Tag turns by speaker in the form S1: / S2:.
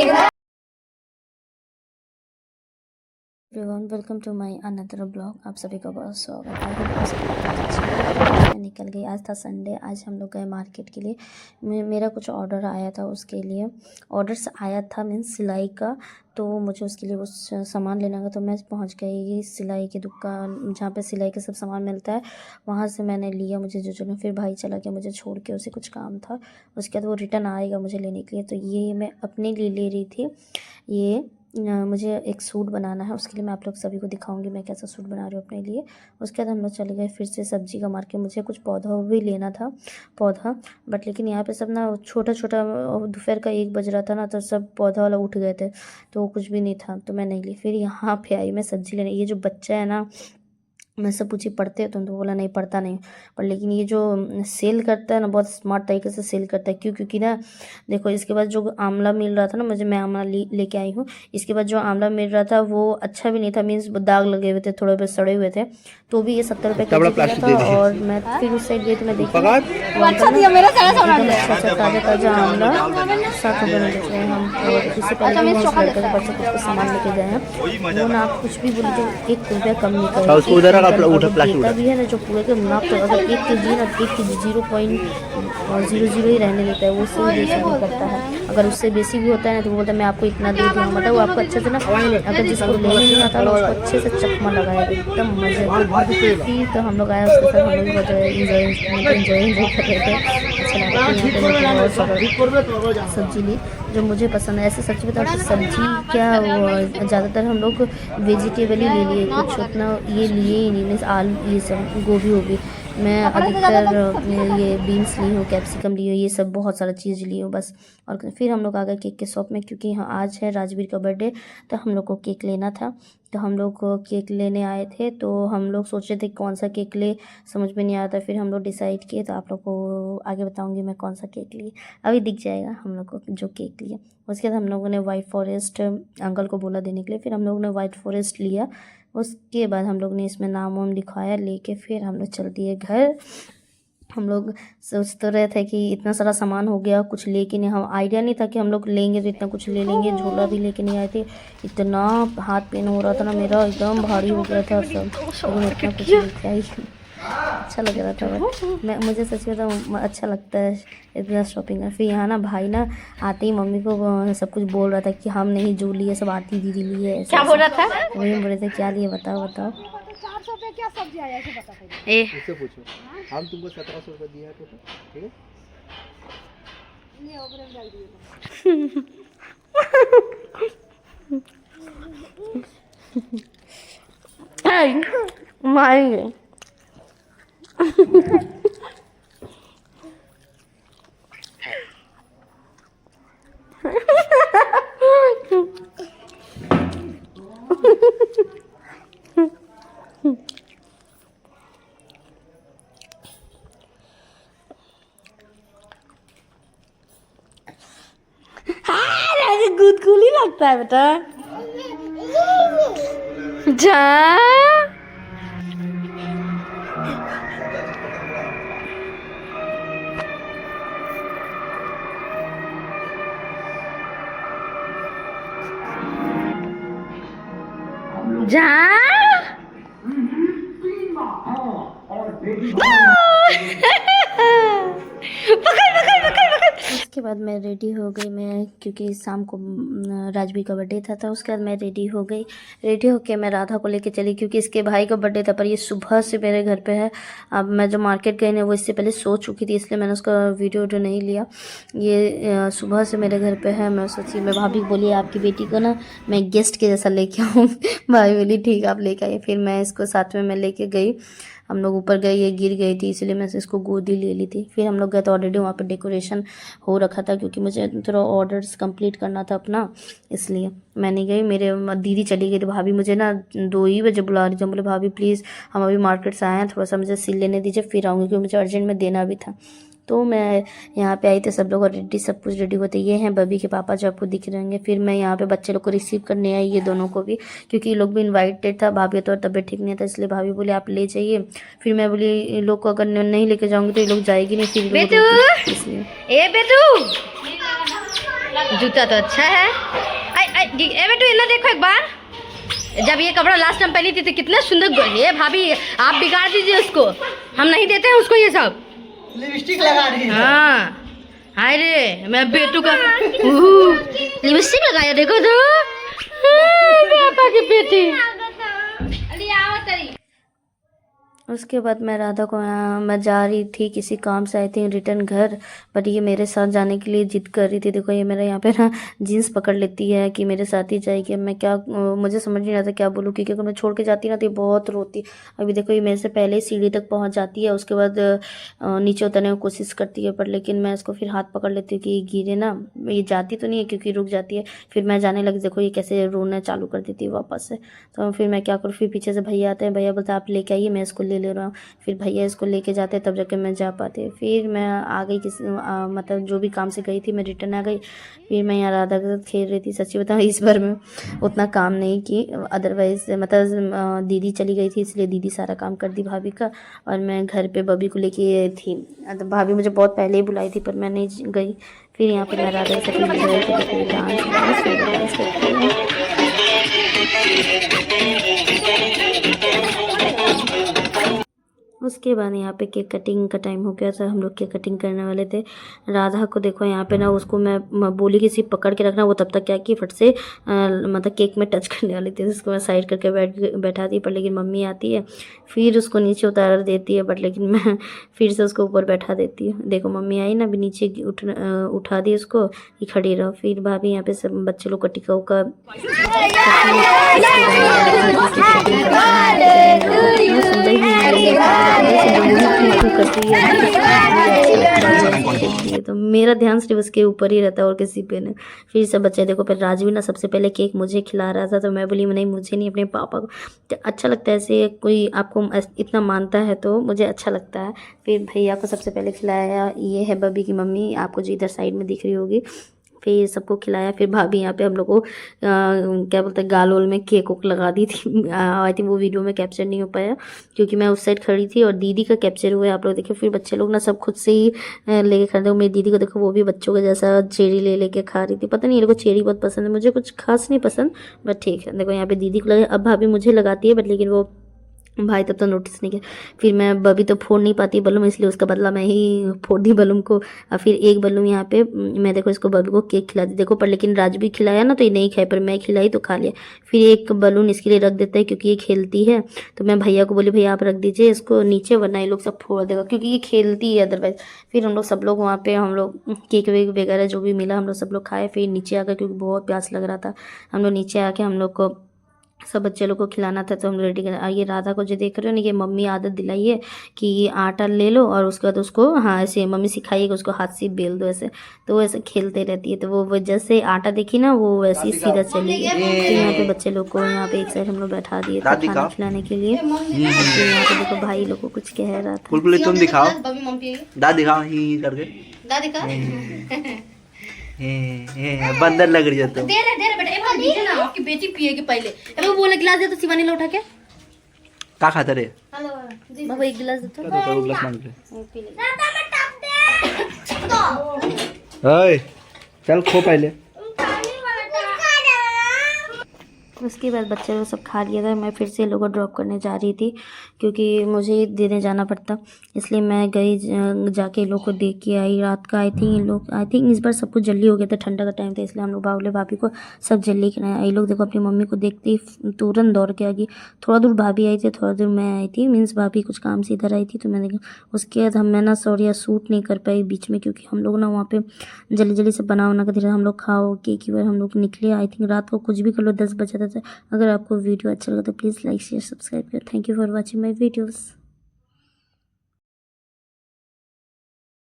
S1: Everyone, welcome to my another blog. आप सभी का बहुत स्वागत है। मैं निकल गई, आज था संडे। आज हम लोग गए मार्केट के लिए। मेरा कुछ ऑर्डर आया था, उसके लिए ऑर्डर्स आया था मीन्स सिलाई का, तो मुझे उसके लिए कुछ सामान लेना था। तो मैं पहुंच गई सिलाई की दुकान, जहाँ पे सिलाई का सब सामान मिलता है। वहाँ से मैंने लिया मुझे जो फिर भाई चला गया मुझे छोड़ के, उसे कुछ काम था। उसके बाद वो रिटर्न आएगा मुझे लेने के लिए। तो ये मैं अपने लिए ले रही थी। ये मुझे एक सूट बनाना है, उसके लिए मैं आप लोग सभी को दिखाऊंगी मैं कैसा सूट बना रही हूँ अपने लिए। उसके बाद हम लोग चले गए फिर से सब्जी का मार्केट। मुझे कुछ पौधा भी लेना था, पौधा, बट लेकिन यहाँ पे सब ना छोटा छोटा, दोपहर का 1 बज रहा था ना, तो सब पौधा वाला उठ गए थे, तो कुछ भी नहीं था, तो मैं नहीं ली। फिर यहाँ पे आई मैं सब्जी लेने। ये जो बच्चा है ना, मैं से पूछी पढ़ते हो तो बोला नहीं पढ़ता नहीं, पर लेकिन ये जो सेल करता है ना, बहुत स्मार्ट तरीके से सेल करता है। क्योंकि ना देखो, इसके बाद जो आंवला मिल रहा था ना, मैं आंवला लेके आई हूँ। इसके बाद जो आंवला मिल रहा था वो अच्छा भी नहीं था, मीन्स दाग लगे हुए थे, थोड़े बहुत सड़े हुए थे, तो भी ये 70 रुपये के जी का था। और मैं फिर उस साइड गई तो मैं देखी ताज़ा ताज़ा आंवला 60 रुपये में बेच रहे हैं हम। और इससे पहले भी लड़के के पास से कुछ सामान लेके गए हैं, वो ना आप कुछ भी बोले जो 1 रुपया कम नहीं करेगा देता भी है ना, जो पूरे के नाप। तो अगर 1 kg ना 1 kg 0.00 ही रहने देता है, वो उससे भी बेसी भी करता है। अगर उससे बेसी भी होता है ना तो वो बोलता है मैं आपको इतना दे दूँगा। मतलब वो आपको अच्छे से ना, अगर जिसको लेने नहीं आता ना उसको अच्छे से चकमा लगाएगा, एकदम मजे। फिर तो हम लोग आए, उसके साथ हम लोग बहुत इंजॉय कर रहे थे। अच्छा लगा। बहुत सब्जी ली जो मुझे पसंद है। ऐसे सब्जी बताओ, सब्जी क्या ज़्यादातर हम लोग वेजिटेबल ही ले लिए, कुछ उतना ये लिए ही नहीं। मीन्स आलू, ये सब गोभी होगी, मैं अधिकतर ये बीन्स ली हूँ, कैप्सिकम ली हूँ, ये सब बहुत सारा चीज़ ली हूँ बस। और फिर हम लोग आ गए केक के शॉप में, क्योंकि यहाँ आज है राजवीर का बर्थडे, तो हम लोग को केक लेना था। तो हम लोग को केक लेने आए थे, तो हम लोग सोच रहे थे कौन सा केक ले, समझ में नहीं आता। फिर हम लोग डिसाइड किए, तो आप लोग को आगे बताऊँगी मैं कौन सा केक लिए, अभी दिख जाएगा हम लोग को जो केक लिया। उसके बाद हम लोगों ने वाइट फॉरेस्ट अंकल को बोला देने के लिए, फिर हम लोगों ने वाइट फॉरेस्ट लिया। उसके बाद हम लोग ने इसमें नाम वाम लिखवाया, लेके फिर हम लोग चल दिए घर। हम लोग सोच तो रहे थे कि इतना सारा सामान हो गया, कुछ लेके नहीं, हम आइडिया नहीं था कि हम लोग लेंगे तो इतना कुछ ले लेंगे। झोला भी लेके नहीं आए थे, इतना हाथ पेन हो रहा था ना मेरा, एकदम भारी हो गया था सब, लेकिन इतना कुछ लेके आई। अच्छा लग रहा था, मैं मुझे सच में तो अच्छा लगता है इतना शॉपिंग है। फिर यहाँ ना भाई ना आते ही मम्मी को सब कुछ बोल रहा था कि हम नहीं जो लिए सब आरती दीदी लिए। क्या बोल रहा था? वही बोल रहे थे क्या लिए बताओ।
S2: 400 पे क्या सब्जी आया ऐसे बता दो।
S3: उससे पूछो, हम तुमको 1700 रुपये दिया है तो ठीक है।
S2: ये ओपन डाल दिए।
S1: मारेंगे। गुदगुली लगता है बेटा। जा जा उसके बाद मैं रेडी हो गई, मैं क्योंकि शाम को राजवीर का बर्थडे था, उसके बाद मैं रेडी हो गई। रेडी होके मैं राधा को लेके चली, क्योंकि इसके भाई का बर्थडे था, पर ये सुबह से मेरे घर पे है। अब मैं जो मार्केट गई ना वो इससे पहले सो चुकी थी, इसलिए मैंने उसका वीडियो नहीं लिया। ये सुबह से मेरे घर पे है। मैं सोची, मैं भाभी बोली आपकी बेटी को ना मैं गेस्ट के जैसा लेके आऊँ। भाभी बोली ठीक आप लेके आइए। फिर मैं इसको साथ में मैं लेके गई। हम लोग ऊपर गए, ये गिर गई थी, इसलिए मैं इसको गोदी ले ली थी। फिर हम लोग गए तो ऑलरेडी वहाँ पर डेकोरेशन हो रखा था, क्योंकि मुझे थोड़ा ऑर्डर्स कंप्लीट करना था अपना, इसलिए मैं नहीं गई। मेरे दीदी चली गई थी। भाभी मुझे ना 2 ही बजे बुला रही थी। बोले भाभी प्लीज़ हम अभी मार्केट से आए हैं, थोड़ा सा मुझे सिल लेने दीजिए, फिर आऊँगी, क्योंकि मुझे अर्जेंट में देना भी था। तो मैं यहाँ पे आई तो सब लोग ऑलरेडी सब कुछ रेडी होते। ये हैं बबी के पापा जो आपको दिख रहे होंगे। फिर मैं यहाँ पे बच्चे लोग को रिसीव करने आई, ये दोनों को भी, क्योंकि ये लोग भी इनवाइटेड था। भाभी तो तबीयत ठीक नहीं था, इसलिए भाभी बोले आप ले जाइए। फिर मैं बोली इन लोग को अगर नहीं लेके जाऊँगी तो ये लोग जाएगी नहीं, फिर इसलिए
S4: जूता तो अच्छा है। ए बेटू इन्हें देखो एक बार, जब ये कपड़ा लास्ट टाइम पहनी थी तो कितना सुंदर है। भाभी आप बिगाड़ दीजिए उसको, हम नहीं देते हैं उसको ये सब।
S3: लिपस्टिक लगा रही है।
S4: हाँ हाय रे, मैं बेटू का लिपस्टिक लगाया देखो तो। पापा की बेटी।
S1: उसके बाद मैं राधा को मैं जा रही थी किसी काम से, आई थिंक रिटर्न घर, बट ये मेरे साथ जाने के लिए जिद कर रही थी। देखो ये मेरा यहाँ पे ना जीन्स पकड़ लेती है कि मेरे साथ ही जाएगी। मैं क्या, मुझे समझ नहीं आता क्या बोलूँ, क्योंकि अगर मैं छोड़ के जाती ना तो ये बहुत रोती। अभी देखो ये मेरे से पहले ही सीढ़ी तक पहुँच जाती है, उसके बाद नीचे उतरने की कोशिश करती है, पर लेकिन मैं इसको फिर हाथ पकड़ लेती हूँ कि ये गिरे ना। ये जाती तो नहीं है क्योंकि रुक जाती है, फिर मैं जाने लगी, देखो ये कैसे रोना चालू कर देती है वापस से। तो फिर मैं क्या करूँ, फिर पीछे से भैया आते हैं, भैया बोलते आप लेके आइए, मैं इसको ले रहा हूँ। फिर भैया इसको लेके जाते तब जाके मैं जा पाती। फिर मैं आ गई मतलब जो भी काम से गई थी मैं रिटर्न आ गई। फिर मैं यहाँ राधा के साथ खेल रही थी। सच्ची बताऊँ इस बार मैं उतना काम नहीं की, अदरवाइज मतलब दीदी चली गई थी इसलिए दीदी सारा काम कर दी भाभी का, और मैं घर पे बबी को लेके थी। तो भाभी मुझे बहुत पहले ही बुलाई थी पर मैं नहीं गई। फिर यहाँ पर मैं राधा के साथ उसके बाद यहाँ पे केक कटिंग का टाइम हो गया था। हम लोग केक कटिंग करने वाले थे। राधा को देखो यहाँ पे ना, उसको मैं बोली कि सिर्फ पकड़ के रखना, वो तब तक क्या कि फट से मतलब केक में टच करने वाली थी। उसको मैं साइड करके बैठा दी, पर लेकिन मम्मी आती है फिर उसको नीचे उतार देती है, बट लेकिन मैं फिर से उसको ऊपर बैठा देती हूँ। देखो मम्मी आई ना, अभी नीचे उठा दी उसको कि खड़ी रहो। फिर भाभी यहाँ पे सब बच्चे लोग का टिका उका तो मेरा ध्यान सिर्फ उसके ऊपर ही रहता है और किसी पे नहीं। फिर सब बच्चे देखो, पर राजवी ना सबसे पहले केक मुझे खिला रहा था, तो मैं बोली नहीं मुझे नहीं, अपने पापा को। तो अच्छा लगता है ऐसे कोई आपको इतना मानता है तो मुझे अच्छा लगता है। फिर भैया को सबसे पहले खिलाया, ये है बबी की मम्मी, आपको जो इधर साइड में दिख रही होगी। फिर सबको खिलाया। फिर भाभी यहाँ पे हम लोग को क्या बोलते हैं गाल वाल में केक वोक लगा दी थी। आई थिंक वो वीडियो में कैप्चर नहीं हो पाया क्योंकि मैं उस साइड खड़ी थी, और दीदी का कैप्चर हुआ है, आप लोग देखिए। फिर बच्चे लोग ना सब खुद से ही लेके खा रहे थे। मेरी दीदी को देखो, वो भी बच्चों के जैसा चेरी ले लेके खा रही थी। पता नहीं ये लोग को चेरी बहुत पसंद है, मुझे कुछ खास नहीं पसंद, बट ठीक है। देखो यहाँ पे दीदी को लगे, अब भाभी मुझे लगाती है, बट लेकिन वो भाई तब तो नोटिस नहीं किया। फिर मैं बबी तो फोड़ नहीं पाती बलून, इसलिए उसका बदला मैं ही फोड़ दी बलून को। और फिर एक बलून यहाँ पे मैं देखो इसको बबी को केक खिला दी देखो, पर लेकिन राज भी खिलाया ना तो ये नहीं खाए, पर मैं खिलाई तो खा लिया। फिर एक बलून इसके लिए रख देता है क्योंकि ये खेलती है, तो मैं भैया को बोली भैया आप रख दीजिए इसको नीचे, वरना ये लोग सब फोड़ देगा क्योंकि ये खेलती है अदरवाइज। फिर हम लोग सब लोग वहाँ पे हम लोग केक वेक वगैरह जो भी मिला हम लोग सब लोग खाए। फिर नीचे आकर क्योंकि बहुत प्यास लग रहा था, हम लोग नीचे आके हम लोग को सब बच्चे लोग को खिलाना था, तो हम रेडी कर। ये राधा को जो देख रहे हो ना, ये मम्मी आदत दिलाई है कि ये आटा ले लो और उसके बाद उसको हाँ ऐसे मम्मी सिखाई कि उसको हाथ से बेल दो ऐसे, तो वो ऐसे खेलते रहती है। तो वो जैसे आटा देखी ना वो वैसे ही सीधा चली गई। तो यहाँ पे बच्चे लोग को यहाँ पे एक साइड हम लोग बैठा दिए थे खाना खिलाने के लिए। यहाँ पे देखो भाई लोग को कुछ कह रहा था।
S3: तुम दिखाओ, दाद दिखाओ ही करके। बंदर लग रही है तो
S4: दे रहे बेटा, एक बार दीजिए ना, आपकी बेटी पिएगी पहले। अब वो बोले गिलास दे तो शिवानी ला उठा के
S3: का खाता रे।
S1: बाबा एक गिलास देते
S3: तो गिलास मांग ले। चल खो पहले।
S1: उसके बाद बच्चे लोग सब खा लिया था। मैं फिर से लोगों को ड्रॉप करने जा रही थी क्योंकि मुझे देने जाना पड़ता, इसलिए मैं गई जाके लोग को देख के आई। रात का आई थिंक इस बार सब कुछ जल्दी हो गया था, ठंडा का टाइम था, इसलिए हम लोग बाबुले भाभी को सब जल्दी खिलाया। ये लोग देखो अपनी मम्मी को देखते ही तुरंत दौड़ के आ गई। थोड़ा दूर भाभी आई थी, थोड़ा दूर मैं आई थी, मीन्स भाभी कुछ काम से इधर आई थी, तो मैंने उसके बाद मैं ना सॉरी शूट नहीं कर पाई बीच में क्योंकि हम लोग ना वहाँ पे जल्दी से बना कर हम लोग खाओ केक की बार हम लोग निकले। आई थिंक रात को कुछ भी कर लो 10 बजे था। अगर आपको वीडियो अच्छा लगा तो प्लीज़ लाइक शेयर सब्सक्राइब करें। Thank you for watching my videos.